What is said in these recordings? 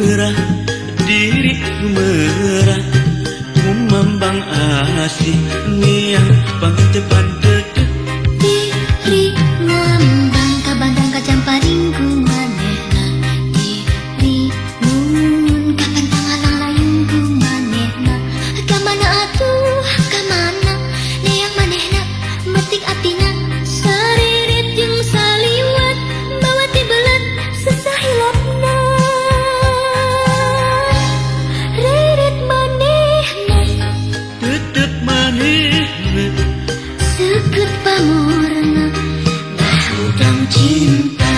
merah, diriku merah, memambang asih niang bang depan dedek. Diri ngambang kabandang kacang paringku manehna. Diri mun kapan tangalang layungku manehna. Kamana atuh kamana neang manehna metik atina saririt jeung saliwat bawa tibelat sesahilapna. Ririt manehna Tetep manehna seukeut pamorna dah udang cinta.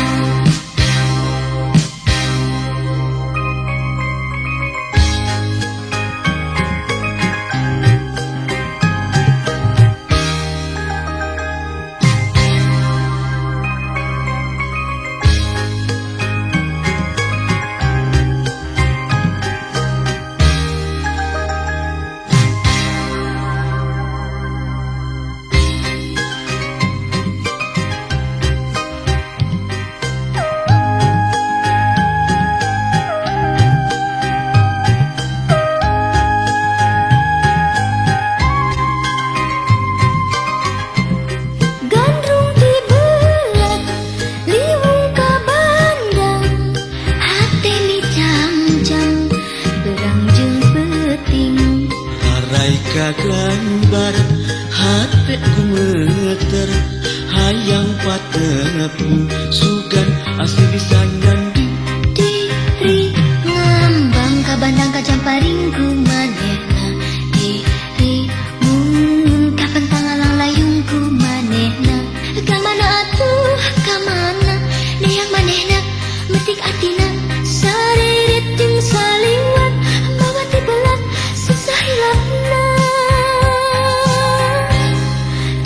Gandrung dibelat liwung ka bandang hate micang-cang berang jeung peuting. harai ka gambar hate ku meter hayang patepu sugan asli bisa nyandi. Diri ngambang kabandang kacang paringku manehna. Diri mun kapan tangalang layungku manehna. Kamana atuh kamana neang manehna metik atina saririt jeung saliwat bawa tibelat sesahilapna.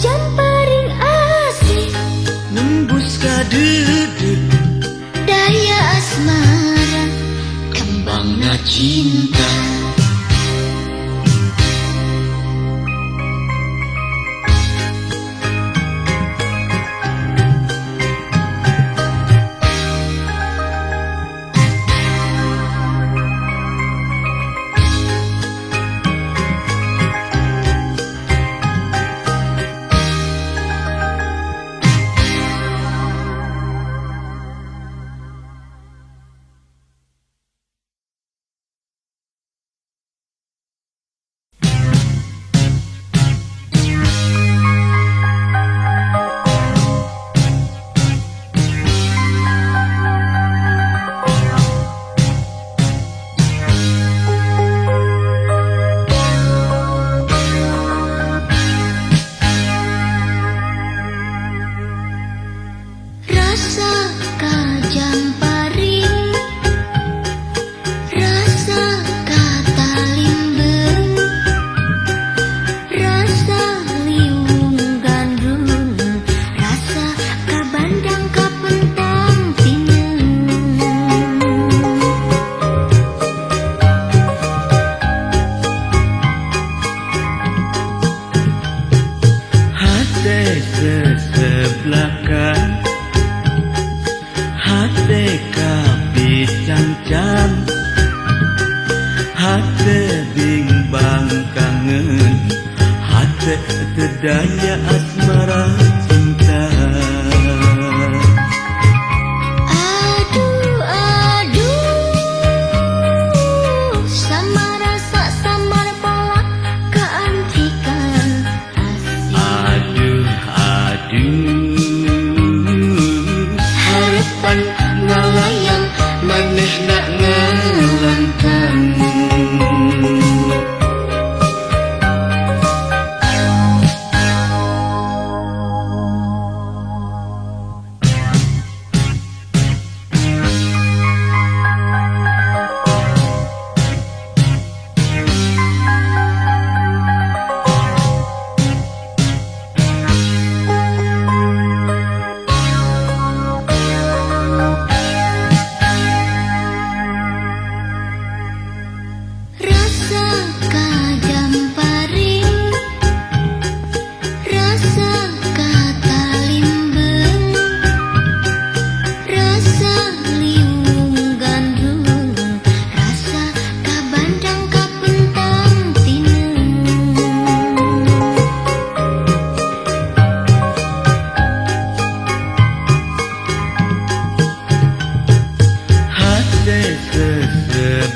Jam paring asih Nembus ka dedek daya asmara kembangna cinta. Rasa kajam paring, rasa kata limbeng, rasa liung gandrung, rasa kabandang kapentang tineng. hate sesebelakan hate ka bicang-cang hate bimbang kangen hate tedaya asmara cinta. Aduh, aduh, sama rasa samar pola keantikan asih. Aduh, aduh, harapan ngalayang maneh nak ngalangkang.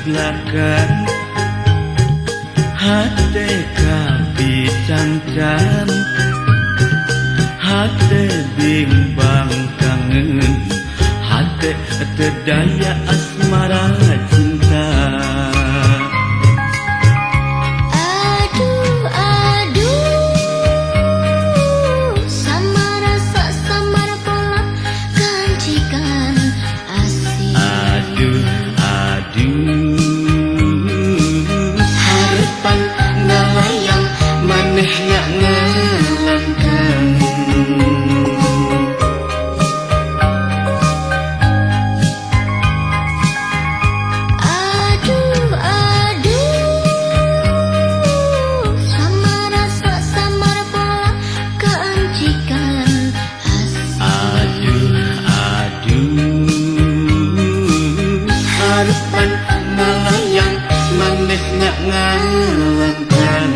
belakang hati kabicang-cang hati bimbang kangen hati terdaya asmara cinta. Aduh, aduh, sama rasa samar pola kancikan asih. Aduh, aduh, harapan ngalayang maneh nak ngalangkang. Aduh, aduh, sama rasa samar pola kancikan asih. Aduh, aduh, harapan ngalayang maneh nak ngalangkang.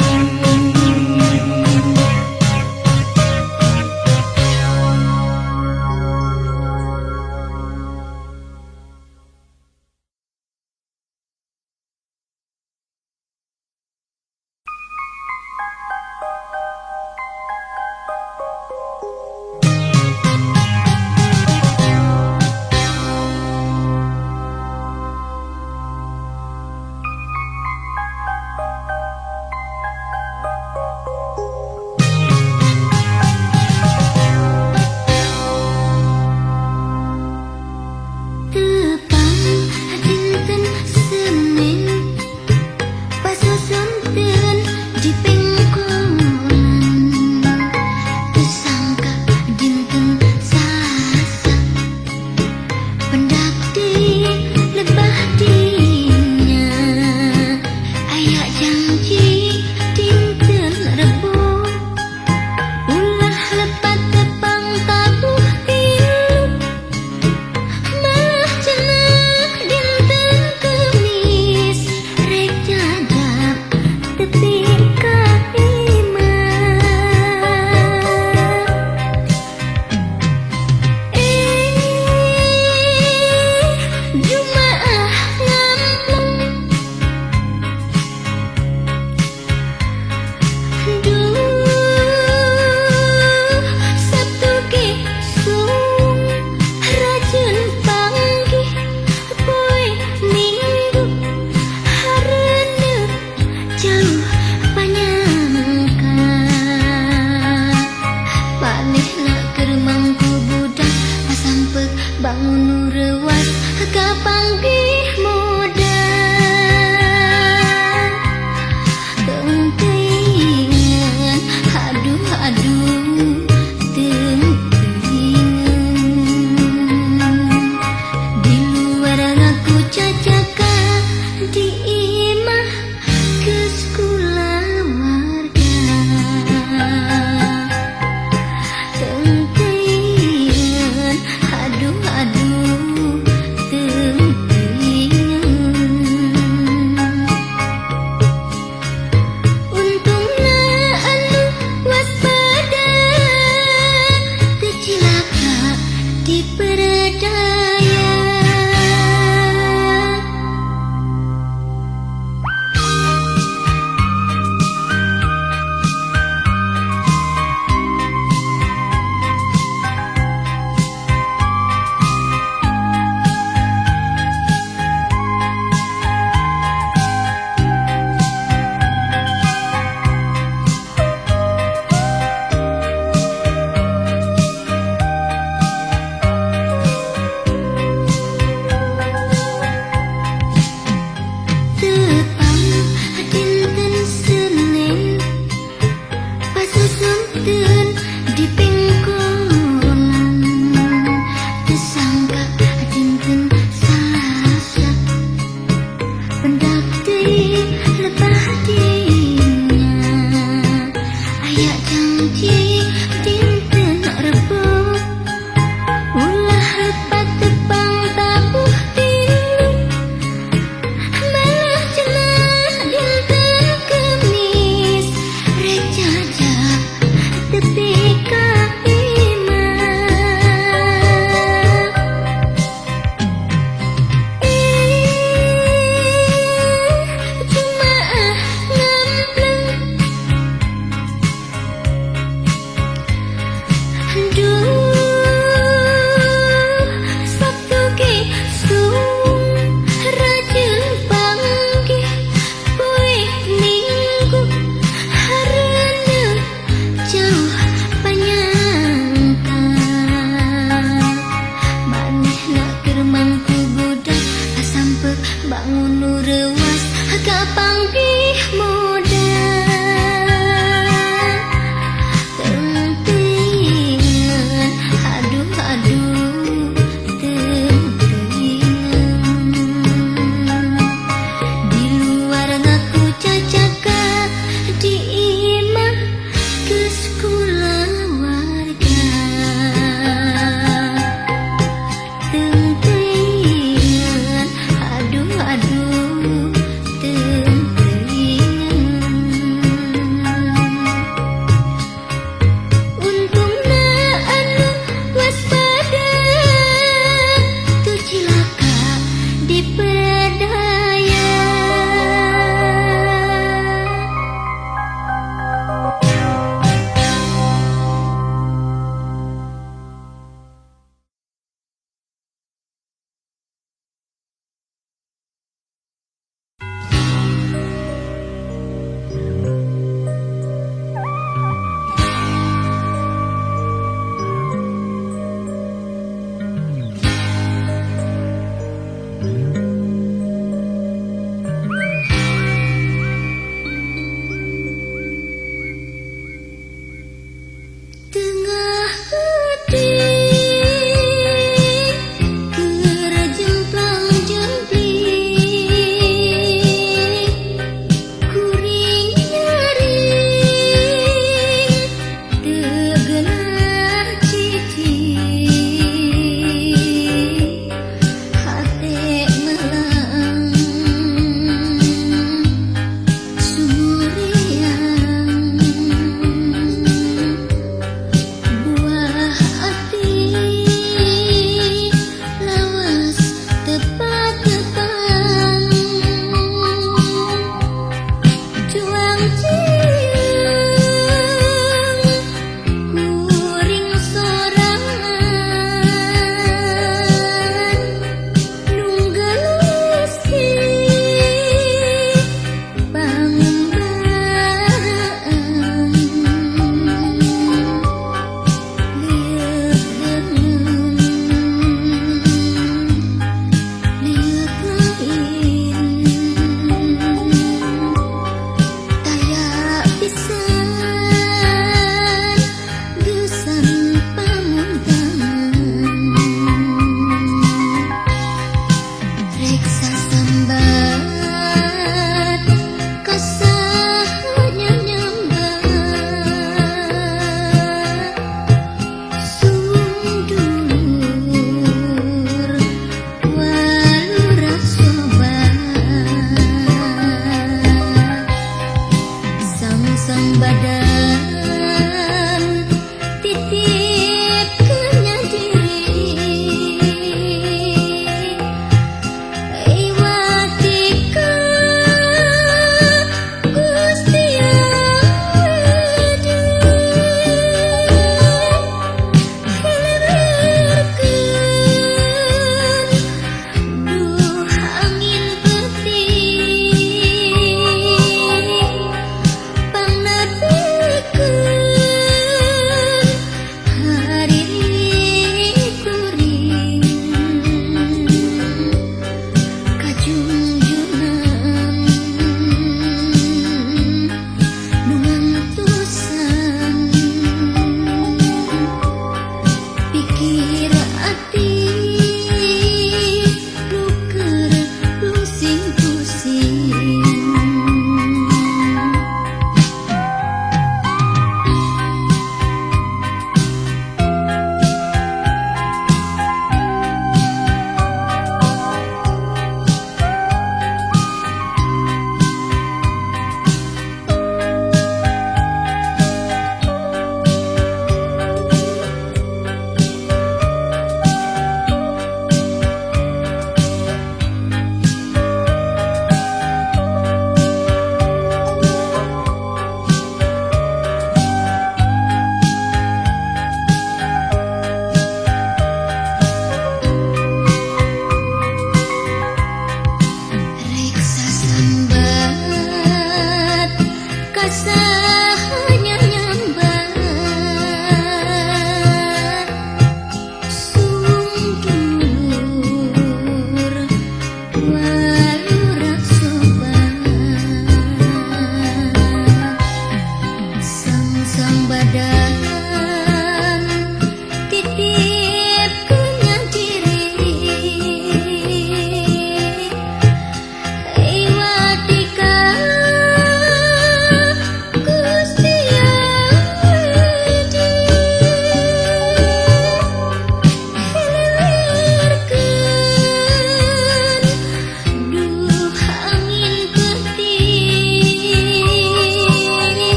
Tepang dinten Senin pas sonten di pengkolan disangka dinten Selasa pendak di lebah dinya ayak janji dinten Rebo ulah lepat tepang tabuh tilu malah cenah dinten Kemis rek jadap tepi ka Jumaah ngampleng Sabtu gesung rajin panggih poe Minggu hareuneuk jauh panyangka manehna keur mangku budak pasampeuk bangun nu reuas kapanggih modal teuing aduh aduh teuing di luar ngaku cacaka di imah geus kulawarga teuing aduh aduh teuing untungna anu waspada teu cilaka diperdaya. Tepang dinten Senin pas sonten di pengkolan disangka dinten Selasa pendak deui lebah dinya ayak janji dinten Rebo ulah lepat tepang tabuh tilu malah cenah dinten Kemis rek jajak tepi ka imah bangun rewas kapanggih muda tentingan aduh tentingan di luar ngaku cacaka di imah ke sekolah warga tentingan aduh tentingan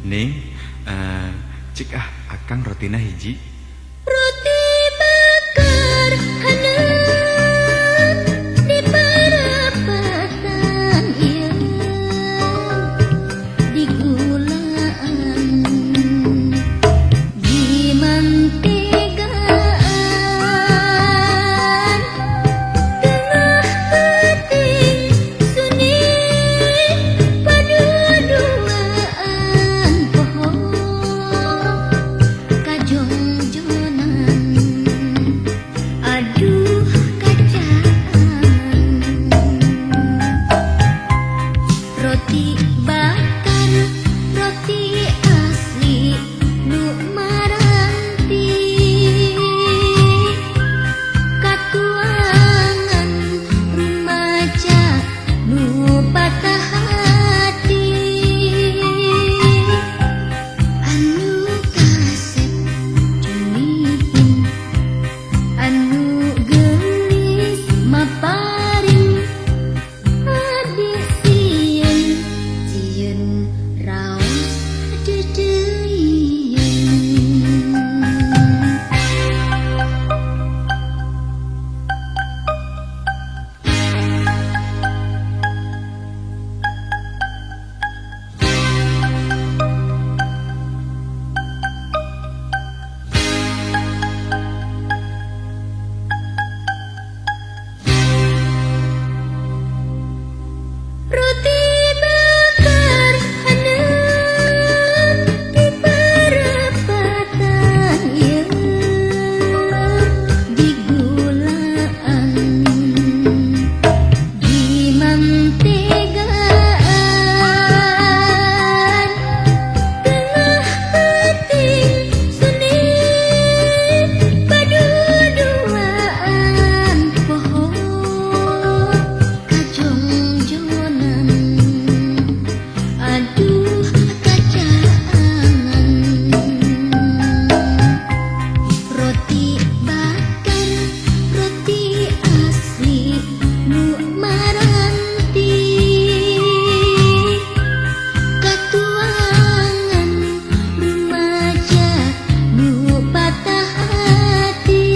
Ning, cik akang rotina hiji. Roti bakar hanap di perapatan ieu di gulaan di mantegaan tengah hati sunyi paduduaan pohon kajongjonan aduh kacaan roti bakar roti asli nu maranti katuangan rumaja nu patah hati anu kasep jumihin anu gelis maparing abdi sieun raos dedeyen roti bakar hanap di perapatan ieu di gulaan di mantegaan tengah hati sunyi paduduaan pohon kajongjonan aduh kacaan roti bakar roti asli nu maranti katuangan rumaja nu patah hati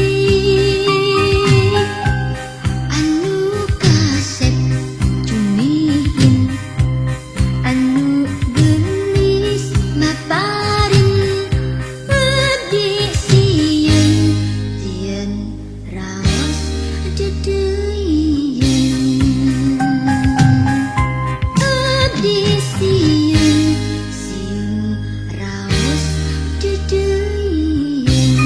anu kasep jumihin anu gelis maparing abdi sieun raos dedeyen abdi sieun raos dedeyen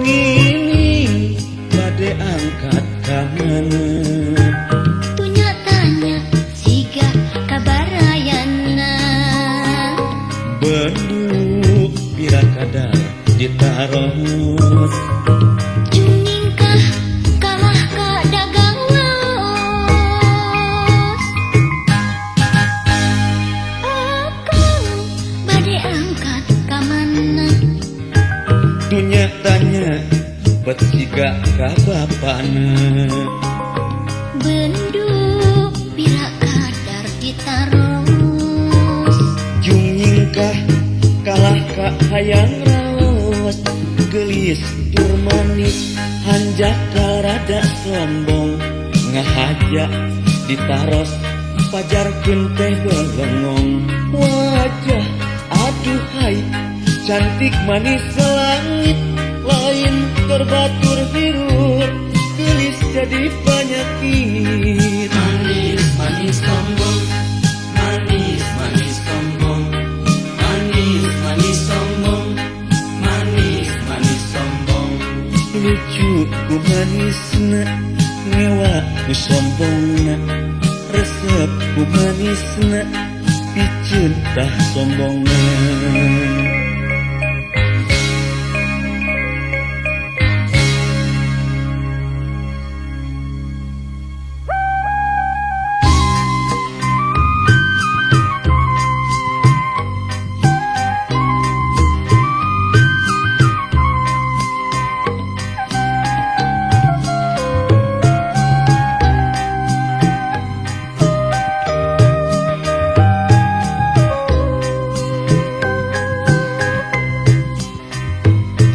Ngining bade angkat ka mana punya tanya siga kabarayana bendu pira kadar ditaros juningkah kalah ka dagang laos akang bade angkat ka mana dunya tanya bet siga ka bapana bendu pira kadar ditaros jungingkah kalah ka hayang raos gelis tur manis hanjaka rada sombong ngahaja ditaros pajarkeun teh belengong wajah aduhai cantik manis selangit lain terbatur biru gelis jadi penyakit Manis manis sombong, manis manis sombong, manis manis sombong, manis manis sombong. lucu ku manisna ngewa ku sombongna resep ku manisna piceun tah sombongna.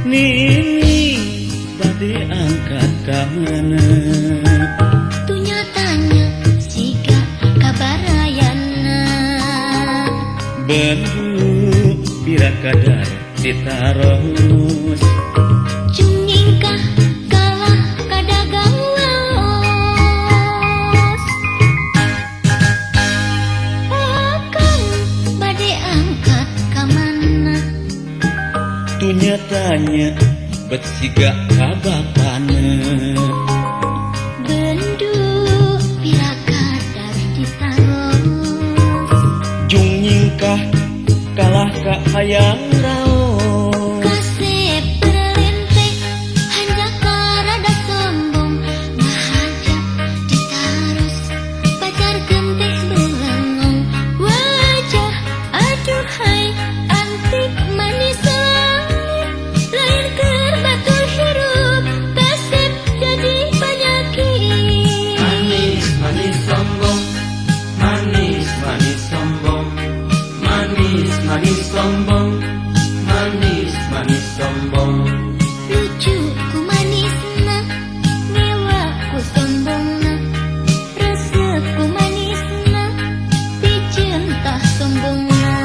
Nini bade angkat ka mana? Tunya tanya siga kabarayana. Bendu pira kadar ditaros. Cungingkah kalah kadagang laos. Akang bade angkat ka mana? Tunya tanya bet siga ka bapana. Bendu pira kadar ditaros. Jung nyingkah kalah ka hayang raos. Kasep terlentek handaka rada sombong ngahajak ditaros pacar genteh belengong wajah aduhai antik manis langit lain keur batur hirup kasep jadi penyakit. Manis manis sombong, manis manis sombong, manis manis sombong, manis manis sombong. Lucu ku manisna ngewa ku sombongna resep ku manisna piceun tah sombongna.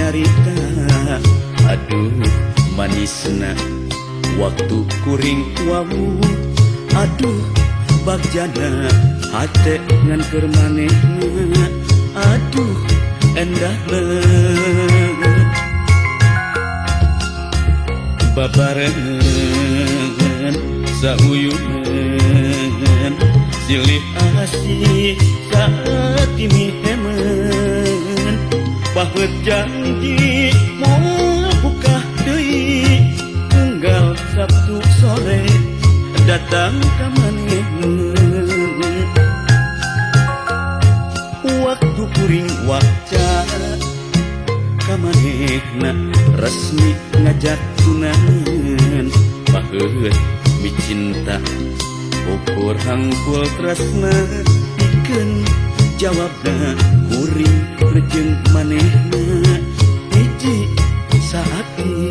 nyarita. Aduh manisna waktu kuring wawu. Aduh bagjana hate ngan keur manehna. Aduh endah leut babarengan sauyunan silih asih saat imihemen paheut janji moal buka deui tunggal Sabtu sore datang ka manehna. Waktu kuring waca ka manehna resmi ngajak tunangan paheut micinta ukur hangkul tresna pikeun jawabna kuring jeung manehna hiji saati.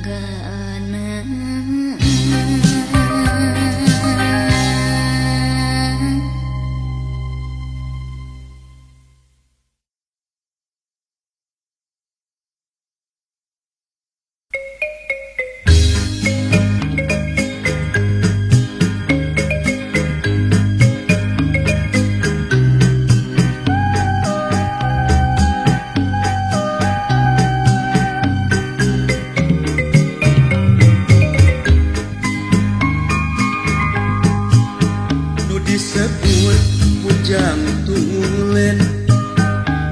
anggana nu disebut pujang tulen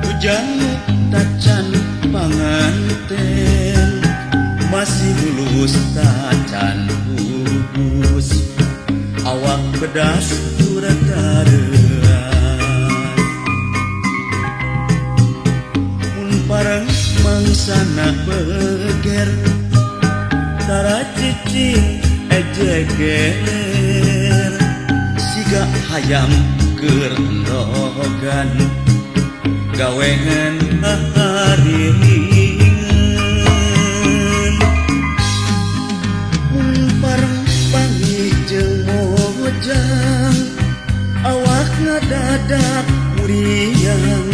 pujang tacan panganten masih lulus tacan gugus awak bedas turatarean mun pareng mangsana beger tara cicing ejeger siga hayam kerendogan gawengan hariringan mun pareng panggih jeung mojang awak ngadadak muriang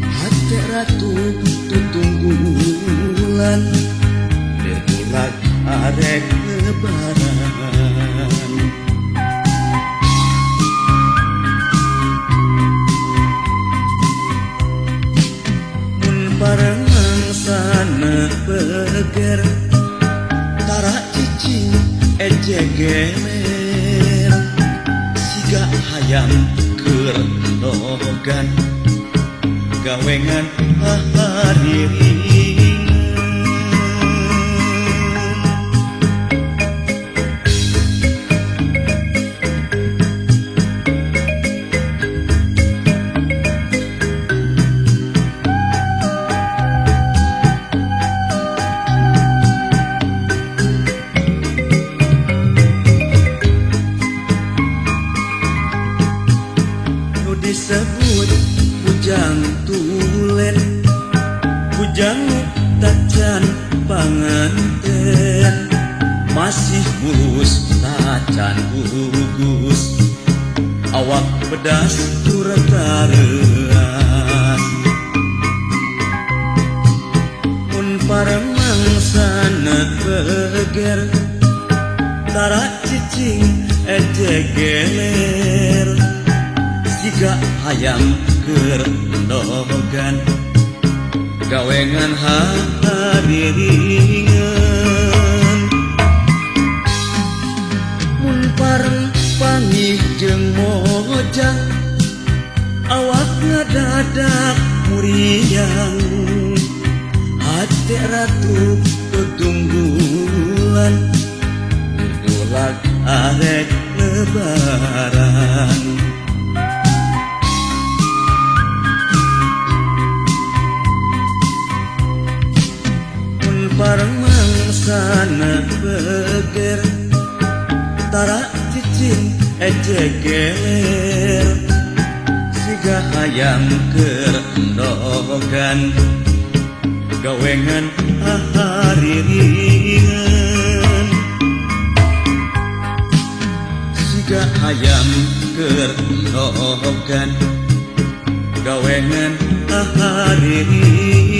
hate ratu tutunggulan debulag arek lebaran parengang sana beger tara cicing ejegeler siga hayam kerendogan gawengan hariringan disebut pujang tulen pujang tacan panganten masih mulus tacan gugus awak bedas turatareas mun pareng mangsana beger tara cicing ejegeler siga hayam kerendogan gawengan hariringan mun pareng panggih jeung mojang awak ngadadak muriang hate ratu tutunggulan debulag arek lebaran pareng mangsana beger tara cicing ejegeler siga hayam kerendogan gawengan hariringan siga hayam kerendogan gawengan hariringan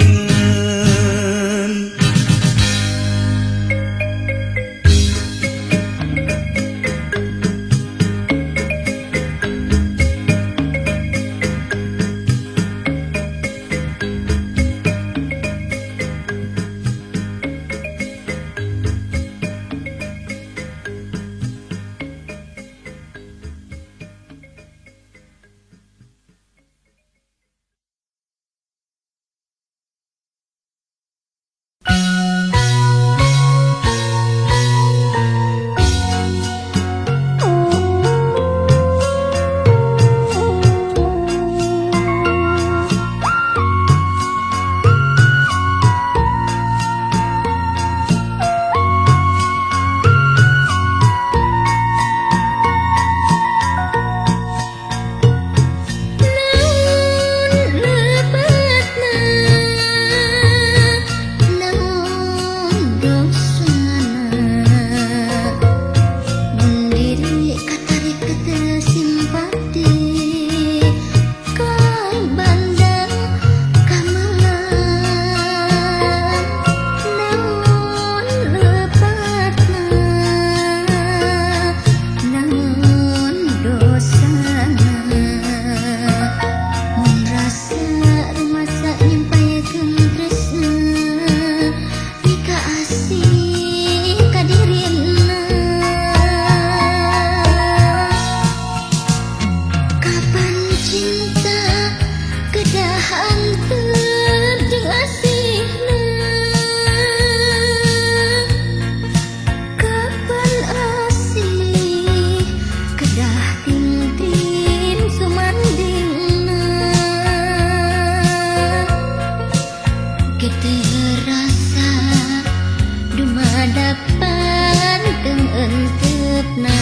dumadapan teu eunteupna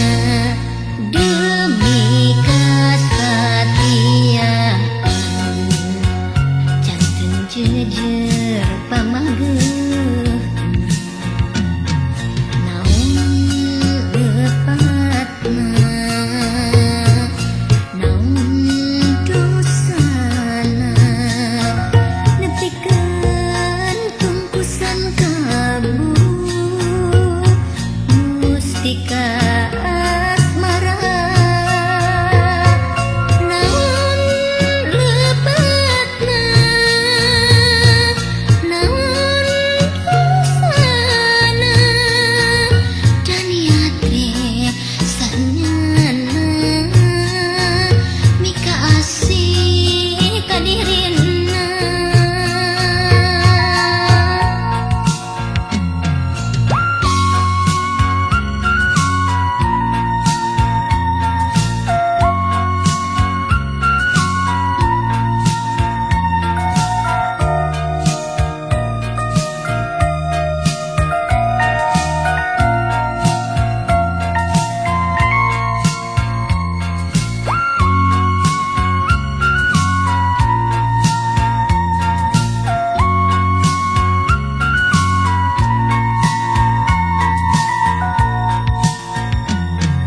demi kasatiaan janten jejer pamageuh naon lepatna naon dosana nepikeun tungkusan kabu mustika asmara naon lepatna naon dosana dan yatre sanyana mika asih kadirina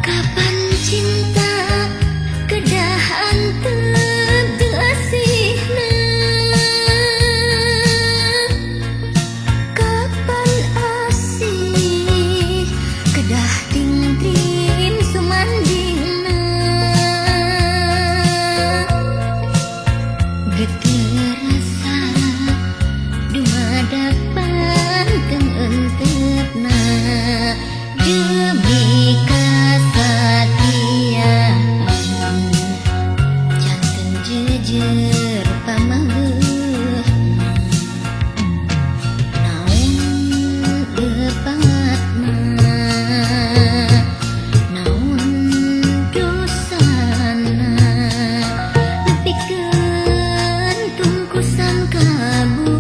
kapan cinta kedah antep teu asihna kapan asih kedah tingtrin sumandingna geteu rasa dumadapan teu eunteupna demi kasatiaan janten jejer pamageuh naon lepatna naon dosana nepikeun tungkusan kabu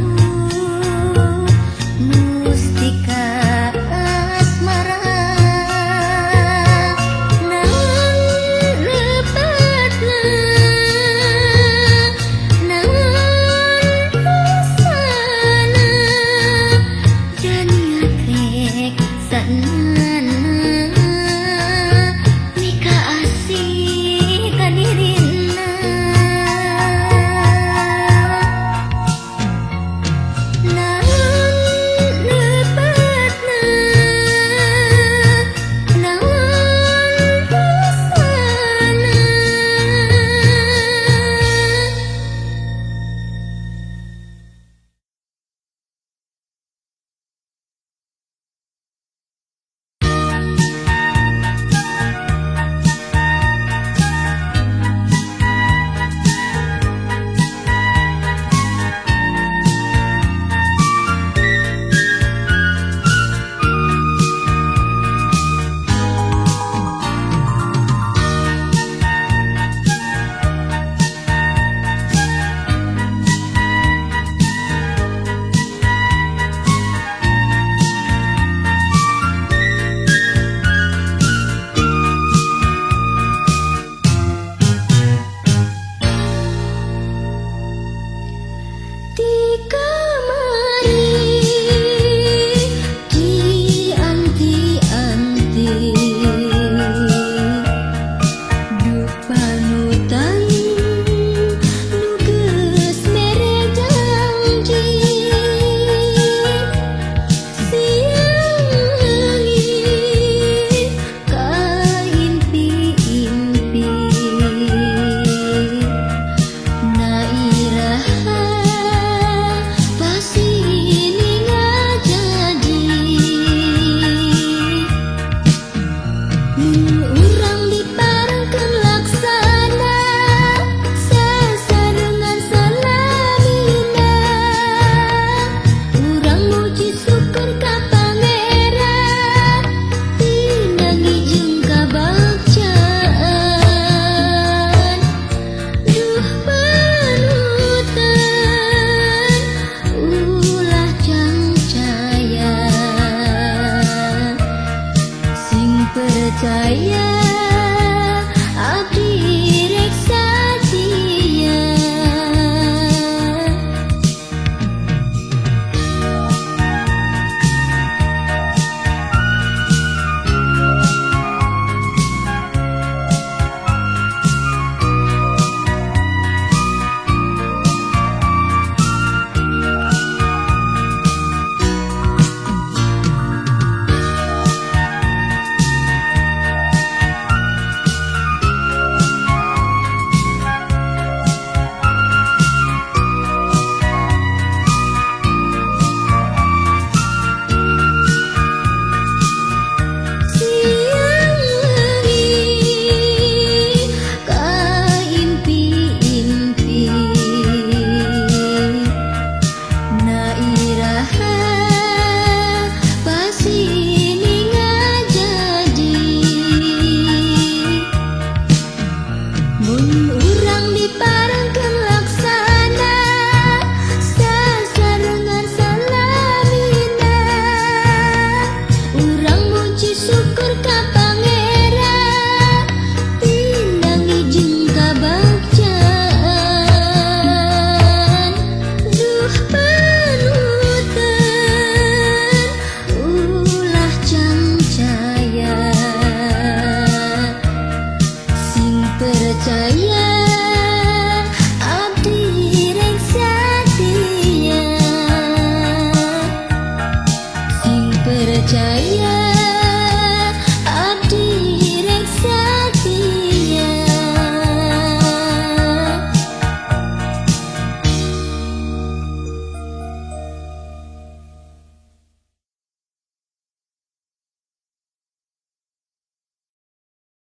mustika asmara naon lepatna naon dosana jan yatrek sanana mika asih kadirina naon lepatna naon dosana percaya